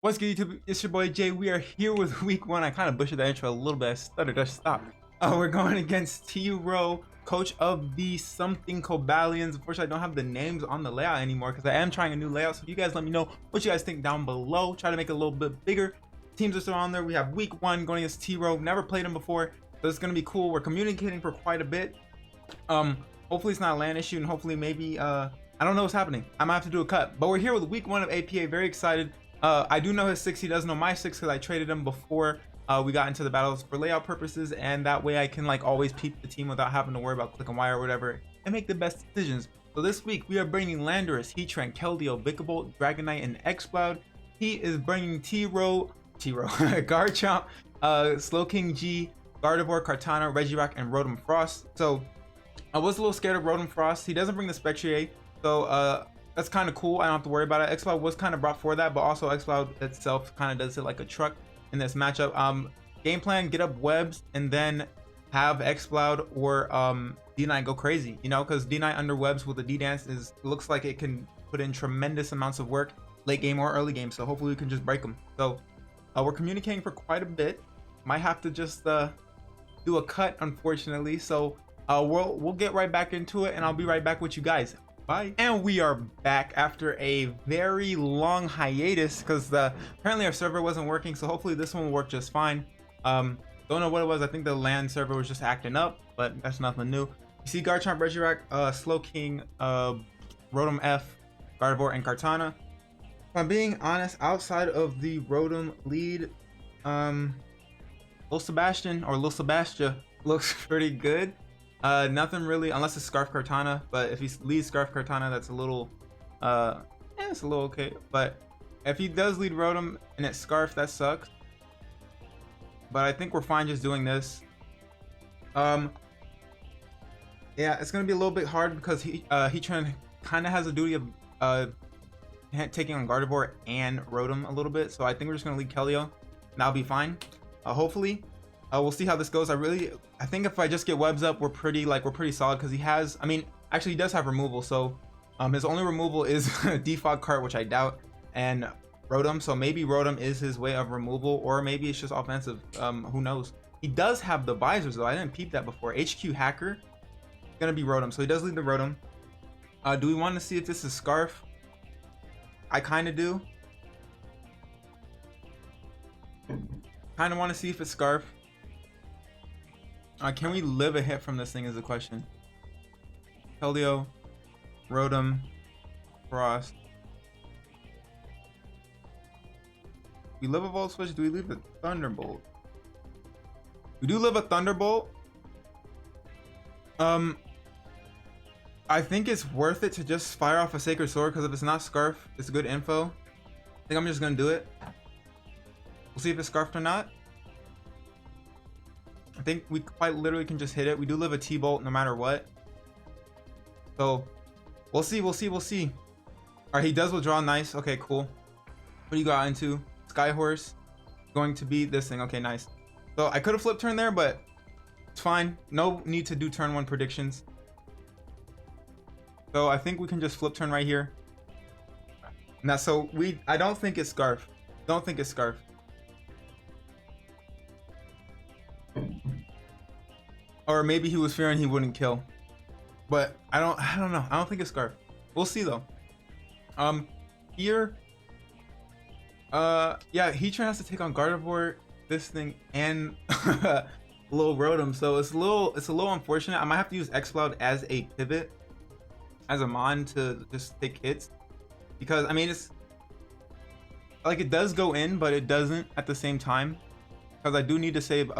What's good, YouTube? It's your boy Jay. We are here with week one. I kind of butchered the intro a little bit. I stuttered. Just stop. We're going against T-Row, coach of the something Cobalians. Unfortunately, I don't have the names on the layout anymore because I am trying a new layout. So you guys let me know what you guys think down below. Try to make it a little bit bigger. Teams are still on there. We have week one going against T-Row. Never played him before, so it's gonna be cool. We're communicating for quite a bit. Hopefully it's not a LAN issue, and hopefully maybe I don't know what's happening. I might have to do a cut. But we're here with week one of APA. Very excited. I do know his 6. He does know my 6 because I traded him before we got into the battles for layout purposes, and that way I can like always peep the team without having to worry about click and wire or whatever and make the best decisions. So this week we are bringing Landorus, Heatran, Keldeo, Vikavolt, Dragonite, and Xcloud. He is bringing T-Row, Garchomp, Slowking G, Gardevoir, Kartana, Regirock, and Rotom Frost. So I was a little scared of Rotom Frost. He doesn't bring the Spectrier, so that's kind of cool. I don't have to worry about it. Xcloud was kind of brought for that, but also Xcloud itself kind of does it like a truck in this matchup. Game plan: get up webs and then have Xcloud or D9 go crazy. You know, because D9 under webs with the D dance looks like it can put in tremendous amounts of work late game or early game. So hopefully we can just break them. So we're communicating for quite a bit. Might have to just do a cut, unfortunately. So we'll get right back into it, and I'll be right back with you guys. Bye. And we are back after a very long hiatus because apparently our server wasn't working, so hopefully this one will work just fine. Don't know what it was. I think the LAN server was just acting up, but that's nothing new. You see Garchomp, Regirock, Slowking, Rotom F, Gardevoir, and Kartana. If I'm being honest, outside of the Rotom lead, Lil Sebastian or Lil Sebastia looks pretty good. Nothing really, unless it's Scarf Kartana, but if he leads Scarf Kartana, that's a little it's a little okay. But if he does lead Rotom and it's Scarf, that sucks. But I think we're fine just doing this. Yeah, it's gonna be a little bit hard because he kind of has a duty of taking on Gardevoir and Rotom a little bit, so I think we're just gonna lead Keldeo and that'll be fine. Hopefully we'll see how this goes. I think if I just get webs up, we're pretty solid because he has, I mean, actually he does have removal. So his only removal is Defog Cart, which I doubt, and Rotom. So maybe Rotom is his way of removal, or maybe it's just offensive. Who knows? He does have the visors though. I didn't peep that before. HQ Hacker, gonna be Rotom. So he does lead the Rotom. Do we want to see if this is Scarf? I kind of do. Kind of want to see if it's Scarf. Can we live a hit from this thing is the question. Keldeo, Rotom, Frost. We live a Volt Switch. Do we leave a Thunderbolt? We do live a Thunderbolt. I think it's worth it to just fire off a Sacred Sword because if it's not Scarf, it's good info. I think I'm just gonna do it. We'll see if it's Scarfed or not. I think we quite literally can just hit it. We do live a T-Bolt no matter what. So we'll see. All right, he does withdraw. Nice. Okay, cool. What do you got into? Skyhorse going to be this thing. Okay, nice. So I could have flipped turn there, but it's fine. No need to do turn 1 predictions. So I think we can just flip turn right here. Now, so I don't think it's Scarf. Don't think it's Scarf. Or maybe he was fearing he wouldn't kill, but I don't know. I don't think it's Scarf. We'll see though. Here, yeah, Heatran has to take on Gardevoir, this thing, and little Rotom. So it's a little unfortunate. I might have to use Xcloud as a pivot, as a mon to just take hits, because I mean it's like it does go in, but it doesn't at the same time, because I do need to save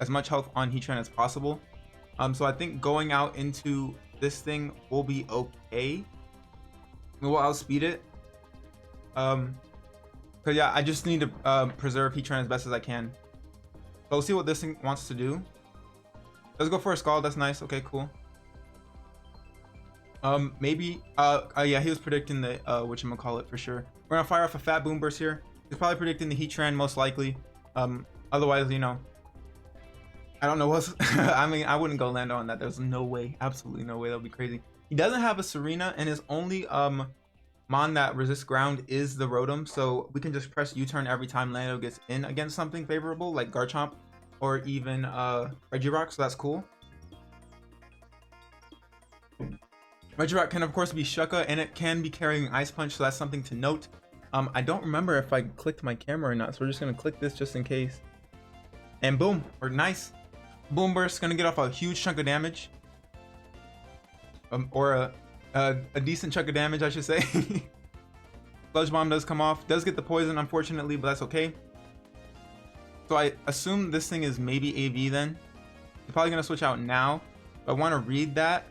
as much health on Heatran as possible. So I think going out into this thing will be okay. We'll outspeed it. Cause yeah, I just need to preserve Heatran as best as I can. So we'll see what this thing wants to do. Let's go for a Scald. That's nice. Okay, cool. Maybe yeah, he was predicting the whatchamacallit for sure. We're gonna fire off a fat boom burst here. He's probably predicting the Heatran most likely. Otherwise, you know, I don't know what's I mean, I wouldn't go land on that. There's no way, absolutely no way. That would be crazy. He doesn't have a Serena, and his only Mon that resists ground is the Rotom, so we can just press U-turn every time Lando gets in against something favorable, like Garchomp or even Regirock, so that's cool. Regirock can of course be Shuka, and it can be carrying Ice Punch, so that's something to note. I don't remember if I clicked my camera or not, so we're just gonna click this just in case. And boom, or nice. Boom Burst, gonna get off a huge chunk of damage. Or a decent chunk of damage, I should say. Sludge Bomb does come off, does get the poison unfortunately, but that's okay. So I assume this thing is maybe AV then. I'm probably gonna switch out now. But I want to read that.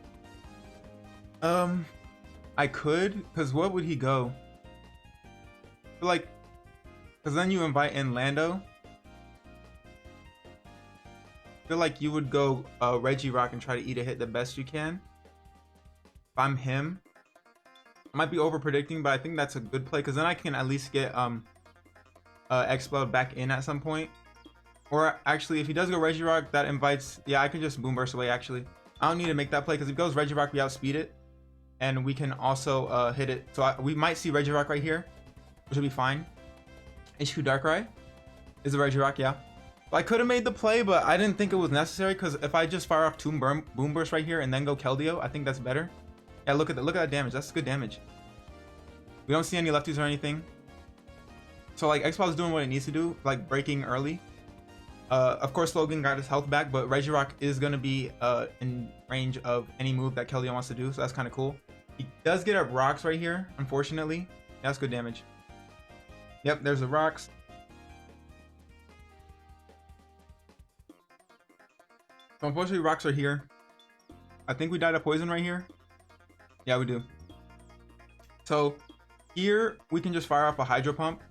I could, because what would he go? I feel like, because then you invite in Lando. I feel like you would go Regirock and try to eat a hit the best you can. If I'm him, I might be over predicting, but I think that's a good play because then I can at least get Explode back in at some point. Or actually, if he does go Regirock, that invites. Yeah, I can just Boom Burst away. Actually, I don't need to make that play because if he goes Regirock, we outspeed it, and we can also hit it. So we might see Regirock right here, which will be fine. HQ Darkrai is a Regirock, yeah. So I could have made the play, but I didn't think it was necessary because if I just fire off two Boom Burst right here and then go Keldeo, I think that's better. Yeah, look at that damage. That's good damage. We don't see any lefties or anything. So like X-Ball is doing what it needs to do, like breaking early. Of course, Logan got his health back, but Regirock is going to be in range of any move that Keldeo wants to do, so that's kind of cool. He does get up rocks right here, unfortunately. Yeah, that's good damage. Yep, there's the rocks. So unfortunately, rocks are here. I think we died of poison right here. Yeah, we do. So here we can just fire off a Hydro Pump.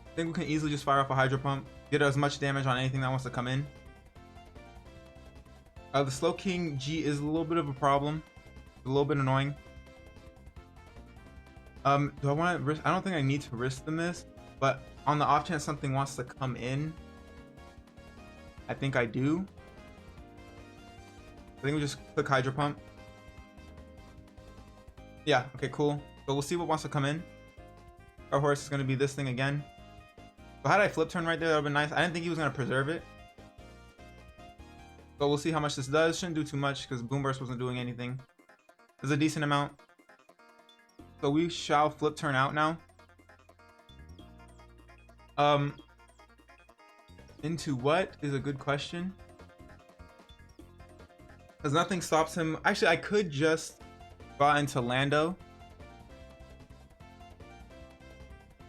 I think we can easily just fire off a Hydro Pump, get as much damage on anything that wants to come in. The Slow King G is a little bit of a problem, a little bit annoying. Do I want to risk? I don't think I need to risk the miss, but on the off chance something wants to come in, I think I do. I think we just click Hydro Pump. Yeah, okay, cool. So we'll see what wants to come in. Our horse is going to be this thing again. So had I flip turn right there, that would have been nice. I didn't think he was going to preserve it. But we'll see how much this does. Shouldn't do too much because Boom Burst wasn't doing anything. There's a decent amount. So we shall flip turn out now. Into what is a good question. Because nothing stops him. Actually, I could just go out into Lando.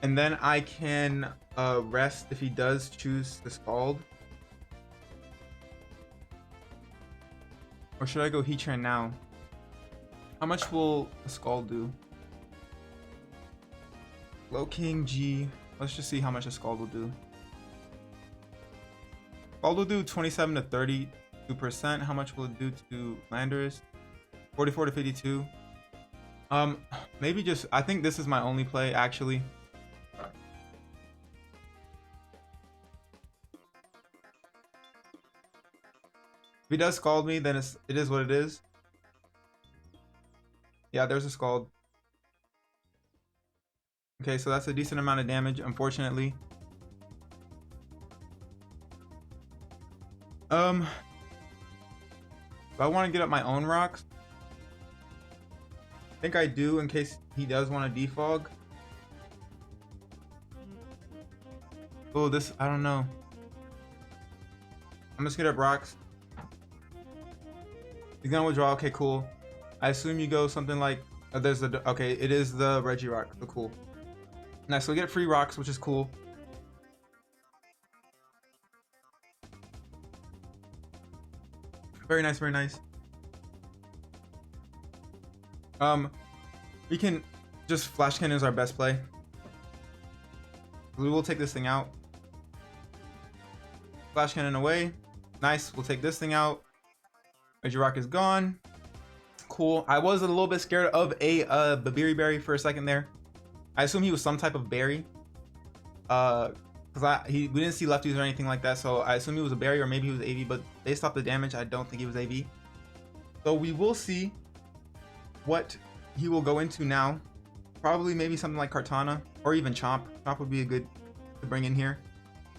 And then I can rest if he does choose the Scald. Or should I go Heatran now? How much will a Scald do? Low King G. Let's just see how much a Scald will do. Scald will do 27 to 32%. How much will it do to Landers? 44 to 52. Maybe just, I think this is my only play actually. If he does Scald me, then it is what it is. Yeah, there's a Scald. Okay, so that's a decent amount of damage, unfortunately. If I want to get up my own rocks, I think I do in case he does want to defog. Oh, this, I don't know. I'm just gonna get up rocks. He's gonna withdraw. Okay, cool. I assume you go something like there's the okay. It is the Regirock. So cool. Nice. So we get free rocks, which is cool. Very nice. Very nice. We can just Flash Cannon is our best play. We will take this thing out. Flash Cannon away. Nice. We'll take this thing out. Regirock is gone. Cool. I was a little bit scared of a Babiri Berry for a second there. I assume he was some type of berry. Because we didn't see lefties or anything like that, so I assume he was a berry or maybe he was AV, but based off the damage, I don't think he was AV. So we will see what he will go into now. Probably maybe something like Kartana or even Chomp. Chomp would be a good to bring in here.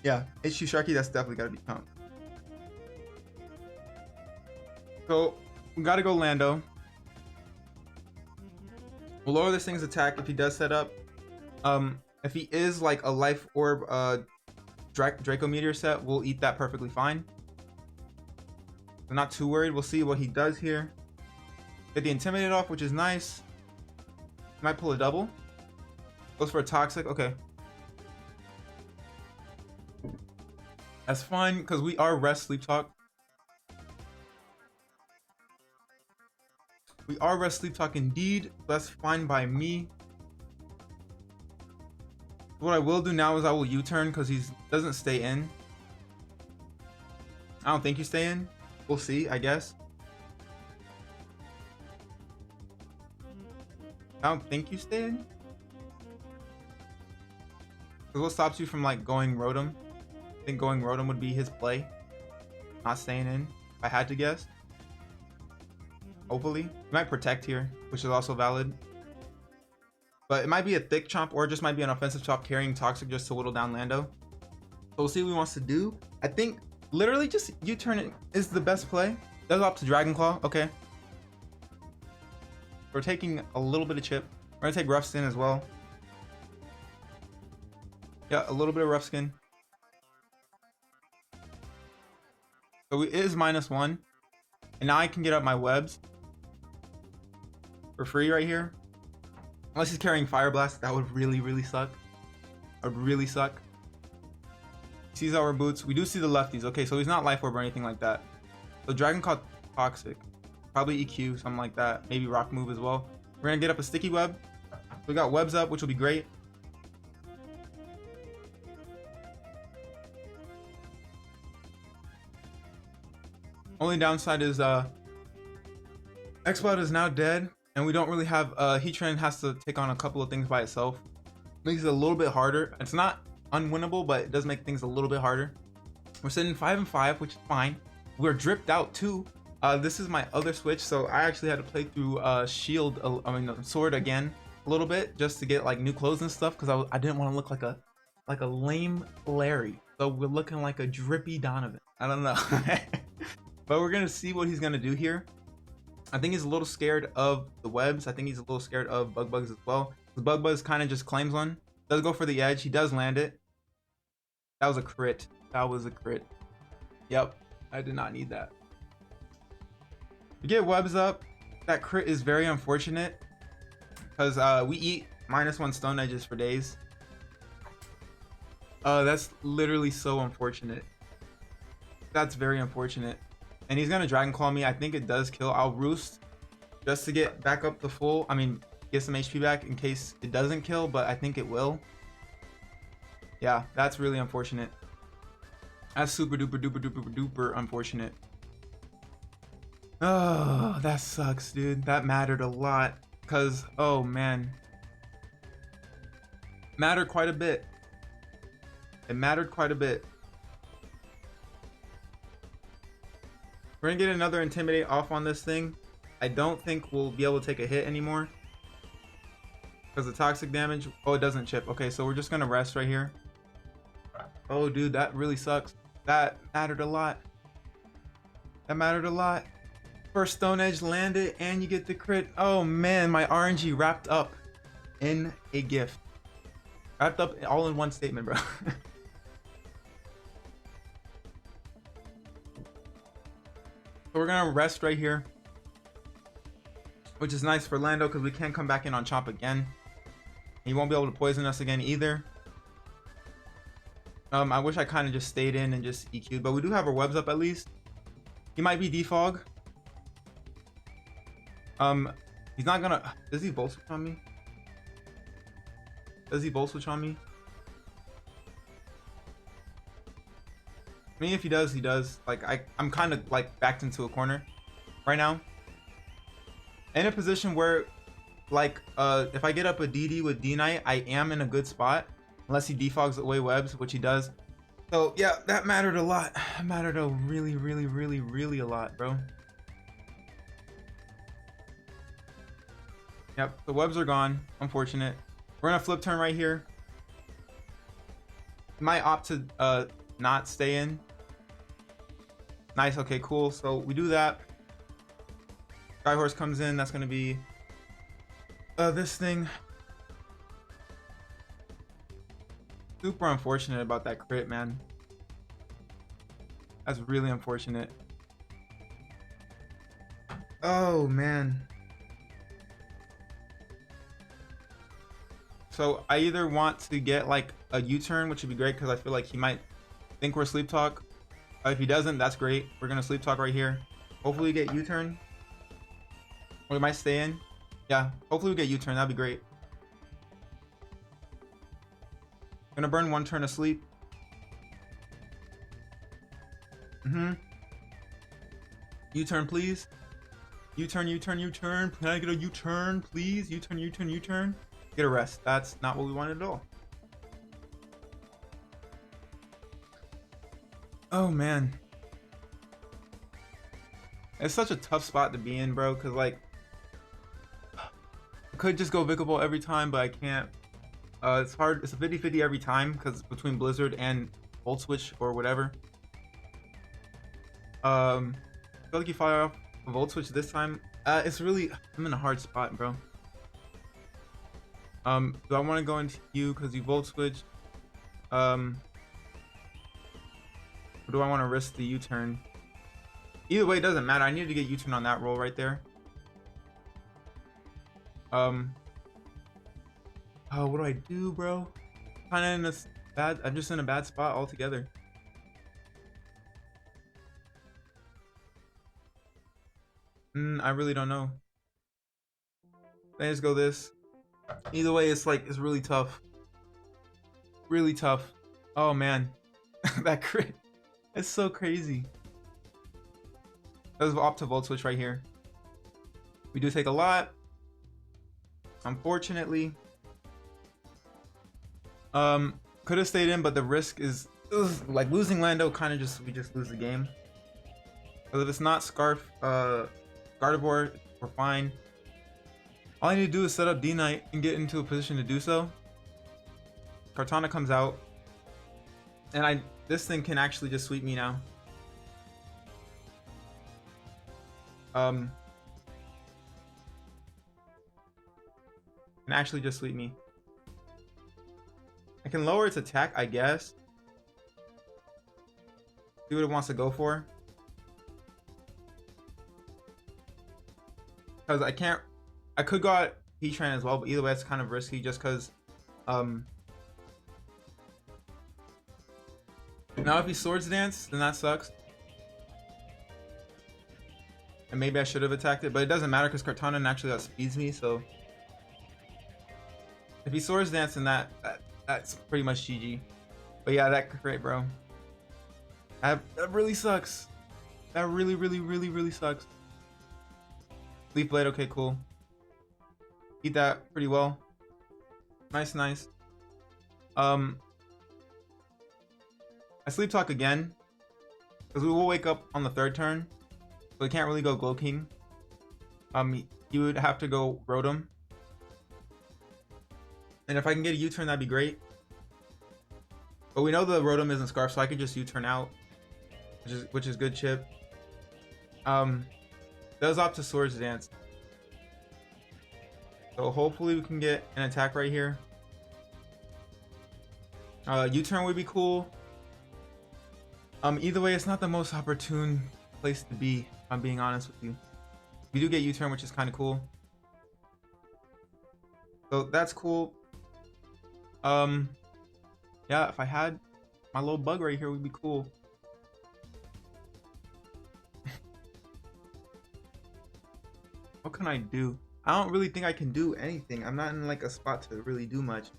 Yeah, HQ Sharky, that's definitely got to be Chomp. So we got to go Lando. We'll lower this thing's attack if he does set up. If he is like a Life Orb Draco Meteor set, we'll eat that perfectly fine. I'm not too worried. We'll see what he does here. Get the Intimidate off, which is nice. Might pull a double. Goes for a Toxic. Okay. That's fine, because we are Rest Sleep Talk. We are Rest Sleep Talk indeed. That's fine by me. What I will do now is I will U-turn because he doesn't stay in. I don't think you stay in. We'll see, I guess. I don't think you stay in. Because what stops you from like going Rotom? I think going Rotom would be his play. Not staying in, if I had to guess. Hopefully. He might Protect here, which is also valid. But it might be a thick Chomp or it just might be an offensive Chomp carrying Toxic just to whittle down Lando. So we'll see what he wants to do. I think literally just U-turn it is the best play. Does opt to Dragon Claw. Okay. We're taking a little bit of chip. We're gonna take Rough Skin as well. Yeah, a little bit of Rough Skin. So it is -1. And now I can get up my webs for free right here. Unless he's carrying Fire Blast, that would really suck. That would really suck. He sees our boots. We do see the lefties. Okay, so he's not Life Orb or anything like that. So Dragon Claw Toxic. Probably EQ, something like that. Maybe Rock Move as well. We're gonna get up a Sticky Web. We got webs up, which will be great. Only downside is X-Cloud is now dead, and we don't really have Heatran has to take on a couple of things by itself. Makes it a little bit harder. It's not unwinnable, but it does make things a little bit harder. We're sitting 5-5, which is fine. We're dripped out too. This is my other switch, so I actually had to play through Shield, Sword again a little bit just to get like new clothes and stuff because I didn't want to look like a lame Larry. So we're looking like a drippy Donovan. I don't know. But we're gonna see what he's gonna do here. I think he's a little scared of the webs. I think he's a little scared of Bugs as well. The Buzz kind of just claims one. Does go for the edge. He does land it. That was a crit. That was a crit. Yep. I did not need that. We get webs up. That crit is very unfortunate because we eat -1 Stone Edges for days. That's literally so unfortunate. That's very unfortunate. And he's gonna Dragon Claw me. I think it does kill. I'll Roost just to get back up the full. I mean, get some HP back in case it doesn't kill, but I think it will. Yeah, that's really unfortunate. That's super duper unfortunate. Oh, that sucks, dude. That mattered a lot. Cause, oh man. Mattered quite a bit. It mattered quite a bit. We're gonna get another Intimidate off on this thing. I don't think we'll be able to take a hit anymore. Because the toxic damage, oh, it doesn't chip. Okay, so we're just gonna rest right here. Oh, dude, that really sucks. That mattered a lot. That mattered a lot. First Stone Edge landed and you get the crit. Oh man, my RNG wrapped up in a gift. Wrapped up all in one statement, bro. So we're gonna rest right here, which is nice for Lando because we can't come back in on Chomp again. He won't be able to poison us again either. I wish I kind of just stayed in and just EQ'd, but we do have our webs up at least. He might be defog. He's not gonna. Does he Volt Switch on me? Does he Volt Switch on me? I mean, if he does, he does. Like I'm kind of like backed into a corner right now, in a position where, like, if I get up a DD with D-Knight, I am in a good spot, unless he defogs away webs, which he does. So yeah, that mattered a lot. That mattered a really a lot, bro. Yep, the webs are gone. Unfortunate. We're gonna flip turn right here. Might opt to not stay in. Nice. Okay, cool. So we do that. Sky horse comes in. That's gonna be this thing. Super unfortunate about that crit, man. That's really unfortunate. Oh man. So I either want to get like a U-turn, which would be great because I feel like he might think we're sleep talk. If he doesn't, that's great. We're gonna sleep talk right here. Hopefully we get U-turn. Or we might stay in. Yeah, hopefully we get U-turn. That'd be great. Gonna burn one turn of sleep. U-turn, please. U-turn, U-turn, U-turn. Can I get a U-turn, please? U-turn, U-turn, U-turn. Get a rest. That's not what we wanted at all. Oh man, it's such a tough spot to be in, bro, because like I could just go Vicable every time, but I can't. It's hard. It's a 50-50 every time because between Blizzard and Volt Switch or whatever. I feel like you fire off a Volt Switch this time. It's really, I'm in a hard spot, bro. Do I want to go into you because you Volt Switch? Or do I want to risk the U-turn? Either way, it doesn't matter. I need to get U-turn on that roll right there. Oh, what do I do, bro? Kind of in a bad. I'm just in a bad spot altogether. I really don't know. Let's go this. Either way, it's like it's really tough. Really tough. Oh man, that crit. It's so crazy. Let's opt to Volt Switch right here. We do take a lot. Unfortunately. Could have stayed in, but the risk is like losing Lando. Kind of just we just lose the game. Because if it's not Scarf, Gardevoir, we're fine. All I need to do is set up D-Knight and get into a position to do so. Kartana comes out, and this thing can actually just sweep me now. Can actually just sweep me. I can lower its attack, I guess. See what it wants to go for. Because I could go out Heatran as well, but either way it's kind of risky just because now if he Swords Dance, then that sucks. And maybe I should have attacked it, but it doesn't matter because Kartana actually outspeeds me, so if he Swords Dance, then that's pretty much GG. But yeah, that crit, bro. That really sucks. That really sucks. Leaf Blade, okay, cool. Eat that pretty well. Nice. I sleep talk again because we will wake up on the third turn, so we can't really go Glow King. You would have to go Rotom, and if I can get a U-turn, that'd be great. But we know the Rotom isn't Scarf, so I could just U-turn out, which is good chip. Does opt to Swords Dance, so hopefully we can get an attack right here. U-turn would be cool. Either way, it's not the most opportune place to be, if I'm being honest with you. We do get U-turn, which is kind of cool. So that's cool. Yeah, if I had my little bug right here, would be cool. What can I do? I don't really think I can do anything. I'm not in like a spot to really do much.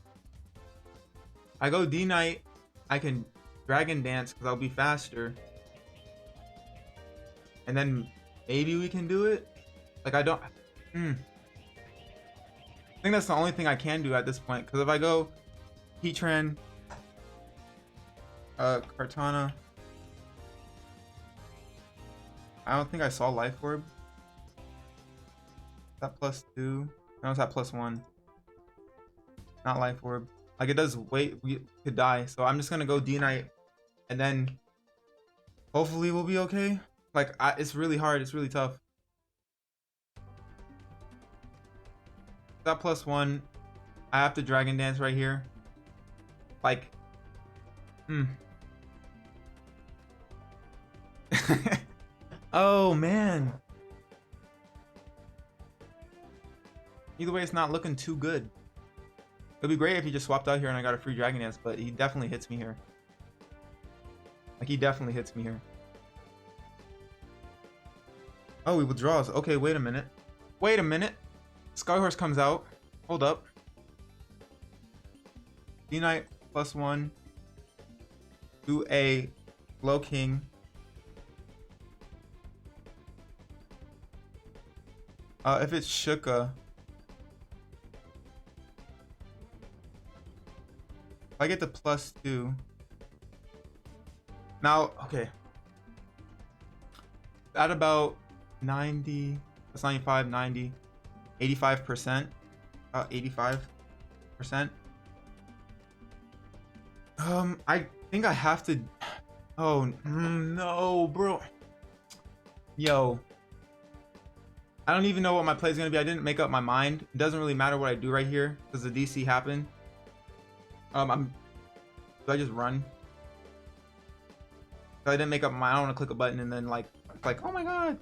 I go D-Knight, I can Dragon Dance because I'll be faster. And then maybe we can do it. Like I don't I think that's the only thing I can do at this point, because if I go Heatran, Kartana, I don't think I saw Life Orb. That +2. Now it's at +1. Not life orb. Like it does wait, we could die. So I'm just gonna go D-Knight and then hopefully we'll be okay. Like it's really hard, it's really tough. That +1. I have to Dragon Dance right here. Like, oh man. Either way, it's not looking too good. It'd be great if he just swapped out here and I got a free Dragon Dance, but he definitely hits me here. Like, he definitely hits me here. Oh, he withdraws. Okay, wait a minute. Wait a minute. Skyhorse comes out. Hold up. D-Knight +1. Do a low king. If it's Shuka, I get the +2. Now, okay. At about 90, that's 95, 90, 85%. 85%. I think I have to. Oh no, bro. Yo. I don't even know what my play is gonna be. I didn't make up my mind. It doesn't really matter what I do right here because the DC happened. Do I just run? I didn't make up my mind. I don't want to click a button and then like oh my god.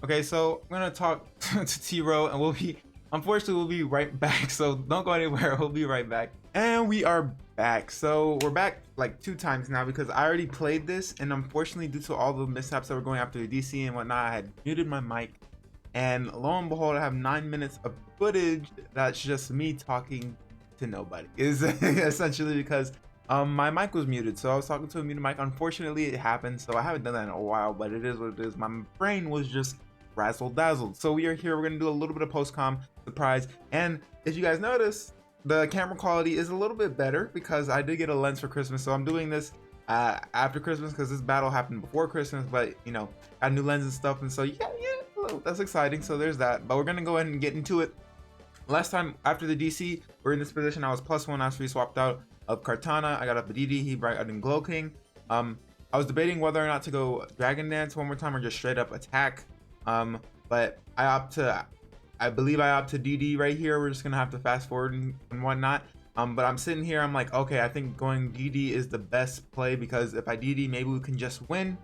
Okay, so I'm gonna talk to T-Row and unfortunately we'll be right back. So don't go anywhere. We'll be right back. And we are back. So we're back like 2 times now because I already played this, and unfortunately due to all the mishaps that were going after the DC and whatnot, I had muted my mic, and lo and behold I have 9 minutes of footage that's just me talking to nobody. Is essentially because my mic was muted, so I was talking to a muted mic. Unfortunately it happened, so I haven't done that in a while, but it is what it is. My brain was just razzle dazzled. So we are here. We're gonna do a little bit of post-com surprise, and if you guys notice, the camera quality is a little bit better because I did get a lens for Christmas. So I'm doing this after Christmas because this battle happened before Christmas, but you know, got new lens and stuff, and so yeah, that's exciting. So there's that, but we're gonna go ahead and get into it. Last time after the DC, we're in this position. I was +1 after he swapped out of Kartana. I got up a DD, he brought out in Glow King. I was debating whether or not to go Dragon Dance one more time or just straight up attack. But I believe I opt to DD right here. We're just gonna have to fast forward and whatnot. But I'm sitting here, I'm like, okay, I think going DD is the best play because if I DD, maybe we can just win.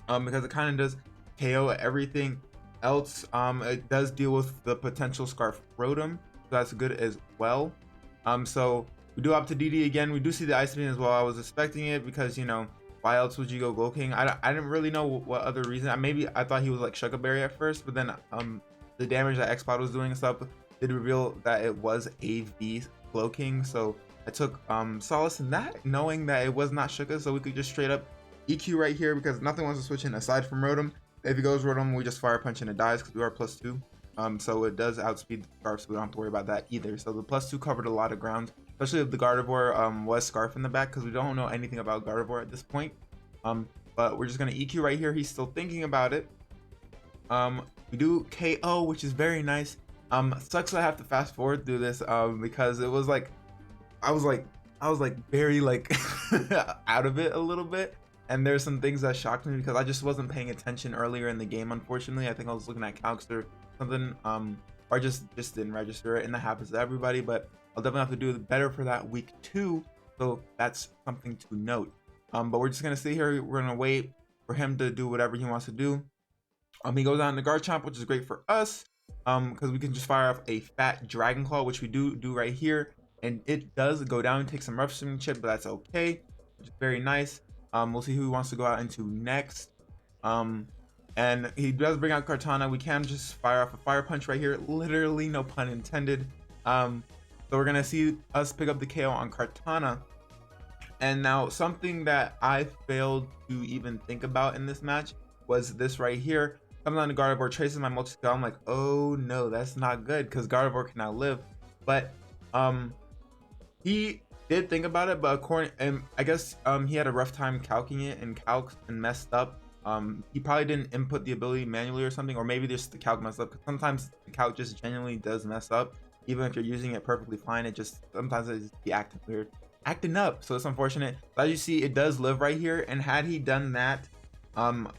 Because it kind of does KO everything else. It does deal with the potential Scarf Rotom, so that's good as well. So we do opt to DD again. We do see the Ice Beam as well. I was expecting it because, you know, why else would you go Glow King? I didn't really know what other reason. Maybe I thought he was like Shuka Berry at first, but then the damage that X-Pod was doing and stuff did reveal that it was AV Glow King. So I took solace in that, knowing that it was not Shuka, so we could just straight up EQ right here because nothing wants to switch in aside from Rotom. If he goes Rotom, we just fire punch and it dies because we are +2. So it does outspeed the Scarf, so we don't have to worry about that either. So the +2 covered a lot of ground, especially if the Gardevoir was Scarf in the back, because we don't know anything about Gardevoir at this point. But we're just gonna EQ right here. He's still thinking about it. We do KO, which is very nice. Sucks that I have to fast forward through this because it was like I was very like out of it a little bit, and there's some things that shocked me because I just wasn't paying attention earlier in the game. Unfortunately, I think I was looking at calcs or something, or just didn't register it, and that happens to everybody. But I'll definitely have to do better for that week 2, so that's something to note. But we're just gonna sit here. We're gonna wait for him to do whatever he wants to do. He goes on the Garchomp, which is great for us, because we can just fire off a fat Dragon Claw, which we do right here, and it does go down and take some rough swimming chip, but that's okay, which is very nice. We'll see who he wants to go out into next. And he does bring out Kartana. We can just fire off a Fire Punch right here, literally, no pun intended. So we're gonna see us pick up the KO on Kartana. And now something that I failed to even think about in this match was this right here. Comes on to Gardevoir, traces my multi-skill. I'm like, oh no, that's not good because Gardevoir can now live. But he did think about it, but according, and I guess he had a rough time calcing it and calcs and messed up. He probably didn't input the ability manually or something, or maybe just the calc messed up, because sometimes the calc just genuinely does mess up. Even if you're using it perfectly fine, it just sometimes it just be acting weird, acting up. So it's unfortunate. But as you see, it does live right here, and had he done that,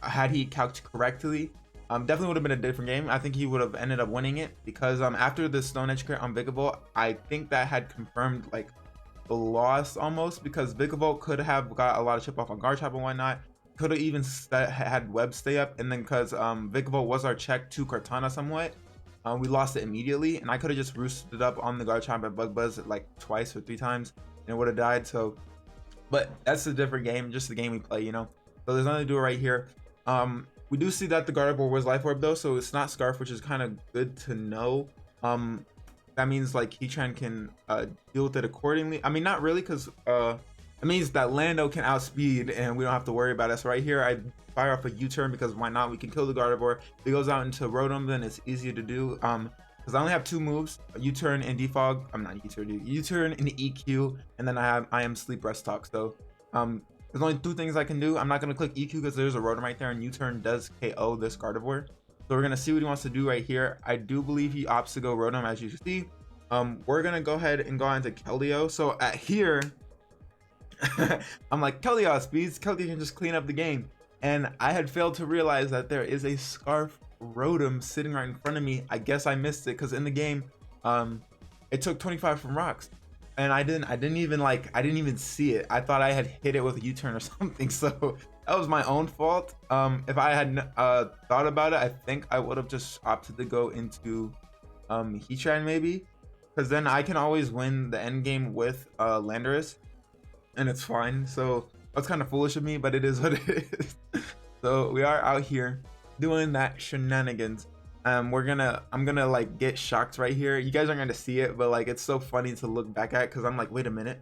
had he calced correctly, definitely would have been a different game. I think he would have ended up winning it, because after the Stone Edge crit on Vigavolt, I think that had confirmed like the loss almost, because Vigavolt could have got a lot of chip off on guard trap and whatnot, could have even had web stay up, and then because Vigavolt was our check to Kartana somewhat, we lost it immediately, and I could have just roosted up on the guard trap and bug buzz like twice or 3 times and it would have died. So but that's a different game, just the game we play, you know. So there's nothing to do right here. We do see that the Gardevoir was Life Orb though, so it's not Scarf, which is kind of good to know. That means like Heatran can deal with it accordingly. I mean, not really, because it means that Lando can outspeed and we don't have to worry about it. So right here, I fire off a U-turn, because why not? We can kill the Gardevoir. If he goes out into Rotom, then it's easier to do. Because I only have 2 moves, U-turn and defog. I'm not U-turn, U-turn and EQ, and then I am Sleep Rest Talk. So there's only 2 things I can do. I'm not gonna click EQ because there's a Rotom right there, and U-turn does KO this Gardevoir. So we're gonna see what he wants to do right here. I do believe he opts to go Rotom, as you see. We're gonna go ahead and go into Keldeo. So at here, I'm like, Keldeo speeds. Keldeo can just clean up the game. And I had failed to realize that there is a Scarf Rotom sitting right in front of me. I guess I missed it, because in the game, it took 25 from rocks, and I didn't even see it. I thought I had hit it with a U-turn or something. So that was my own fault. If I had thought about it, I think I would have just opted to go into Heatran maybe, because then I can always win the end game with Landorus, and it's fine. So that's kind of foolish of me, but it is what it is. So we are out here doing that shenanigans. I'm gonna like get shocked right here. You guys aren't gonna see it, but like it's so funny to look back at, because I'm like, wait a minute,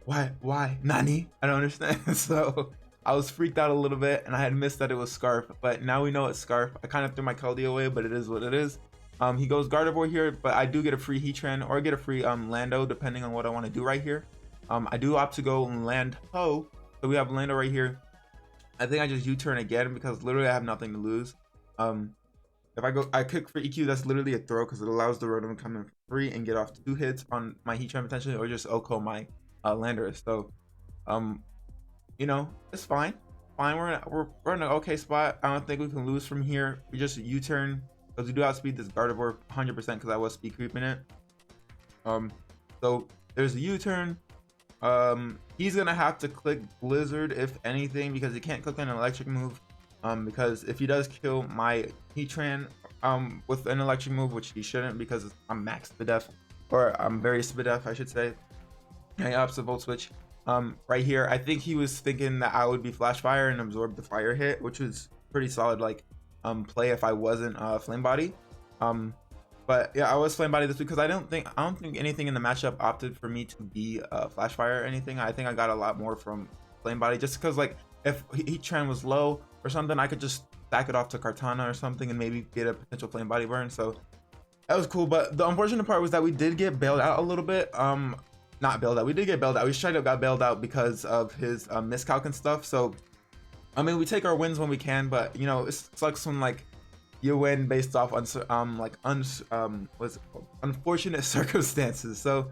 why Nani? I don't understand. So I was freaked out a little bit, and I had missed that it was Scarf, but now we know it's Scarf. I kind of threw my Keldeo away, but it is what it is. He goes Gardevoir here, but I do get a free Heatran, or get a free Lando, depending on what I want to do right here. I do opt to go Lando, so we have Lando right here. I think I just U-turn again, because literally I have nothing to lose. If I click for EQ, that's literally a throw, because it allows the Rotom to come in free and get off 2 hits on my Heatran potentially, or just OHKO my Landorus. So you know, it's fine. We're in an okay spot. I don't think we can lose from here. We just U-turn, because we do outspeed this Gardevoir 100%, because I was speed creeping it. So there's a U-turn. He's gonna have to click Blizzard if anything, because he can't click an electric move, because if he does kill my Heatran with an electric move, which he shouldn't, because I'm max Spadef, or I'm very Spadef I should say, I opts to Volt Switch. Right here, I think he was thinking that I would be Flash Fire and absorb the fire hit, which was pretty solid like play if I wasn't Flame Body. But yeah, I was Flame Body this week, because I don't think anything in the matchup opted for me to be Flash Fire or anything. I think I got a lot more from Flame Body, just because like if Heatran was low or something, I could just stack it off to Kartana or something and maybe get a potential Flame Body burn. So that was cool. But the unfortunate part was that we did get bailed out a little bit. Not bailed out, we did get bailed out. We straight up got bailed out because of his miscalc and stuff. So I mean, we take our wins when we can, but you know, it sucks when like you win based off unfortunate circumstances. So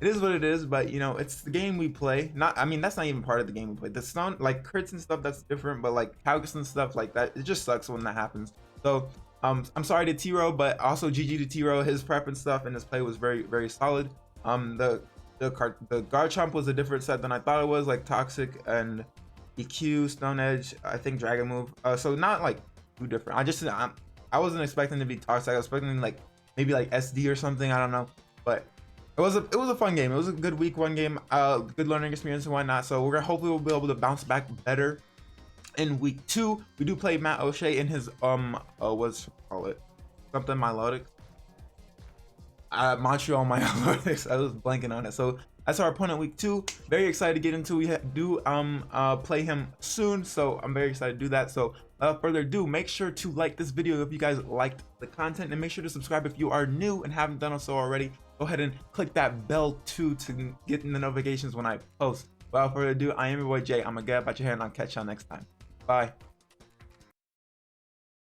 it is what it is, but you know, it's the game we play. I mean, that's not even part of the game we play. The sound like crits and stuff, that's different, but like calcs and stuff like that, it just sucks when that happens. So I'm sorry to T-Row, but also GG to T-Row. His prep and stuff and his play was very, very solid. The Garchomp was a different set than I thought it was, like Toxic and EQ, Stone Edge, I think Dragon Move. So not like too different. I wasn't expecting to be Toxic. I was expecting like maybe like SD or something. I don't know, but it was a fun game. It was a good week 1 game, good learning experience and whatnot. So hopefully we'll be able to bounce back better in week 2. We do play Matt O'Shea in his what's call it, something Milotic. Montreal Milotics. I was blanking on it. So that's our opponent week 2. Very excited to get into. We do play him soon, so I'm very excited to do that. So without further ado, make sure to like this video if you guys liked the content, and make sure to subscribe if you are new and haven't done so already. Go ahead and click that bell too to get the notifications when I post. Without further ado, I am your boy Jay. I'm gonna get up at your hair, and I'll catch y'all next time. Bye.